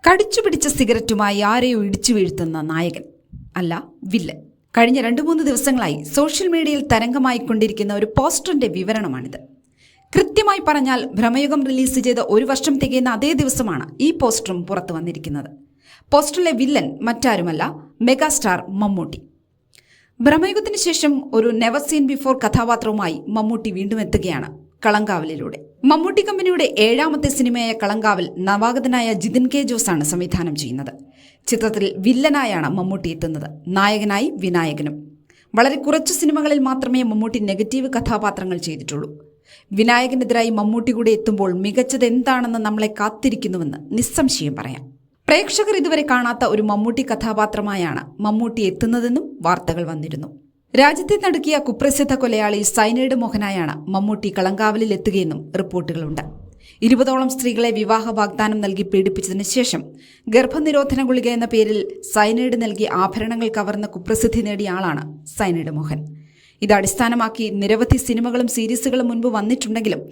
കടിച്ചുപിടിച്ച സിഗരറ്റുമായി ആരെയോ ഇടിച്ചു വീഴ്ത്തുന്ന നായകൻ അല്ല, വില്ലൻ. കഴിഞ്ഞ 2-3 ദിവസങ്ങളായി സോഷ്യൽ മീഡിയയിൽ തരംഗമായിക്കൊണ്ടിരിക്കുന്ന ഒരു പോസ്റ്ററിന്റെ വിവരണമാണിത്. കൃത്യമായി പറഞ്ഞാൽ ഭ്രമയുഗം റിലീസ് ചെയ്ത 1 വർഷം തികയുന്ന അതേ ദിവസമാണ് ഈ പോസ്റ്ററും പുറത്തു വന്നിരിക്കുന്നത്. പോസ്റ്ററിലെ വില്ലൻ മറ്റാരുമല്ല, മെഗാസ്റ്റാർ മമ്മൂട്ടി. ഭ്രമയുഗത്തിന് ശേഷം ഒരു നെവർ സീൻ ബിഫോർ കഥാപാത്രവുമായി മമ്മൂട്ടി വീണ്ടും എത്തുകയാണ് കളങ്കാവലിലൂടെ. മമ്മൂട്ടി കമ്പനിയുടെ 7ാമത്തെ സിനിമയായ കളങ്കാവൽ നവാഗതനായ ജിതിൻ കെ ജോസാണ് സംവിധാനം ചെയ്യുന്നത്. ചിത്രത്തിൽ വില്ലനായാണ് മമ്മൂട്ടി എത്തുന്നത്, നായകനായി വിനായകനും. വളരെ കുറച്ചു സിനിമകളിൽ മാത്രമേ മമ്മൂട്ടി നെഗറ്റീവ് കഥാപാത്രങ്ങൾ ചെയ്തിട്ടുള്ളൂ. വിനായകനെതിരായി മമ്മൂട്ടി കൂടെ എത്തുമ്പോൾ മികച്ചത് എന്താണെന്ന് നമ്മളെ കാത്തിരിക്കുന്നുവെന്ന് നിസ്സംശയം പറയാം. പ്രേക്ഷകർ ഇതുവരെ കാണാത്ത ഒരു മമ്മൂട്ടി കഥാപാത്രമായാണ് മമ്മൂട്ടി എത്തുന്നതെന്നും വാർത്തകൾ വന്നിരുന്നു. രാജ്യത്തെ നടുക്കിയ കുപ്രസിദ്ധ കൊലയാളി സൈനൈഡ് മോഹനായാണ് മമ്മൂട്ടി കളങ്കാവലിൽ എത്തുകയെന്നും റിപ്പോർട്ടുകളുണ്ട്. 20ഓളം സ്ത്രീകളെ വിവാഹ വാഗ്ദാനം നൽകി പീഡിപ്പിച്ചതിന് ശേഷം ഗർഭനിരോധന ഗുളിക എന്ന പേരിൽ സൈനൈഡ് നൽകി ആഭരണങ്ങൾ കവർന്ന കുപ്രസിദ്ധി നേടിയ ആളാണ് സൈനൈഡ് മോഹൻ. ഇത് അടിസ്ഥാനമാക്കി നിരവധി സിനിമകളും സീരീസുകളും മുൻപ് വന്നിട്ടുണ്ടെങ്കിലും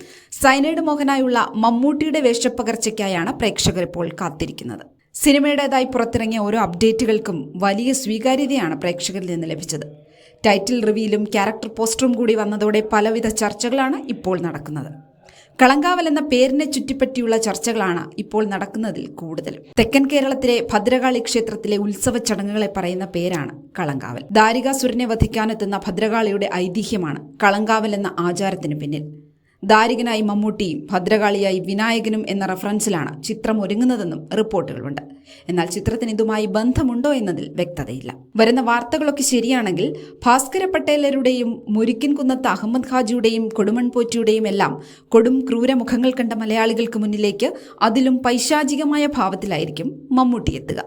സൈനൈഡ് മോഹനായുള്ള മമ്മൂട്ടിയുടെ വേഷപ്പകർച്ചയ്ക്കായാണ് പ്രേക്ഷകർ ഇപ്പോൾ കാത്തിരിക്കുന്നത്. സിനിമയുടേതായി പുറത്തിറങ്ങിയ ഓരോ അപ്ഡേറ്റുകൾക്കും വലിയ സ്വീകാര്യതയാണ് പ്രേക്ഷകരിൽ നിന്ന് ലഭിച്ചത്. ടൈറ്റിൽ റിവീലും ക്യാരക്ടർ പോസ്റ്ററും കൂടി വന്നതോടെ പലവിധ ചർച്ചകളാണ് ഇപ്പോൾ നടക്കുന്നത്. കളങ്കാവൽ എന്ന പേരിനെ ചുറ്റിപ്പറ്റിയുള്ള ചർച്ചകളാണ് ഇപ്പോൾ നടക്കുന്നതിൽ കൂടുതലും. തെക്കൻ കേരളത്തിലെ ഭദ്രകാളി ക്ഷേത്രത്തിലെ ഉത്സവ ചടങ്ങുകളെ പറയുന്ന പേരാണ് കളങ്കാവൽ. ദാരികാസുരനെ വധിക്കാനെത്തുന്ന ഭദ്രകാളിയുടെ ഐതിഹ്യമാണ് കളങ്കാവൽ എന്ന ആചാരത്തിന് പിന്നിൽ. ദാരികനായി മമ്മൂട്ടിയും ഭദ്രകാളിയായി വിനായകനും എന്ന റഫറൻസിലാണ് ചിത്രം ഒരുങ്ങുന്നതെന്നും റിപ്പോർട്ടുകളുണ്ട്. എന്നാൽ ചിത്രത്തിന് ഇതുമായി ബന്ധമുണ്ടോ എന്നതിൽ വ്യക്തതയില്ല. വരുന്ന വാർത്തകളൊക്കെ ശരിയാണെങ്കിൽ ഭാസ്കര പട്ടേലരുടെയും മുരിക്കിൻ കുന്നത്ത് അഹമ്മദ് ഹാജിയുടെയും കൊടുമൺ പോറ്റിയുടെയും എല്ലാം കൊടും ക്രൂരമുഖങ്ങൾ കണ്ട മലയാളികൾക്ക് മുന്നിലേക്ക് അതിലും പൈശാചികമായ ഭാവത്തിലായിരിക്കും മമ്മൂട്ടി എത്തുക.